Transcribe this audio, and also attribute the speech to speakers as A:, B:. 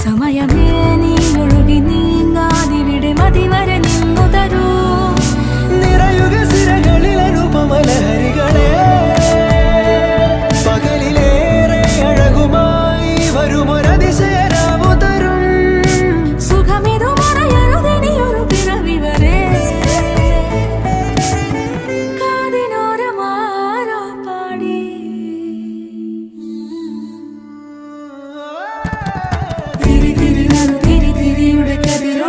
A: സമയമേ നീ ഒഴുകി നീങ്ങാതിവിടെ മതിവരെ നിന്നു തരൂ
B: നിറയുക സിരകളിൽ അനുപമലഹരികളെ പകലിലേറെ അഴകുമായി വരുമൊരതിശയരാവു തരും
A: സുഖമിതു മറയരുതിനിയൊരു പിറവി വരെ കാതിനോരമാരോ പാടി തിരി തിരി തിരിയുടെ കതിര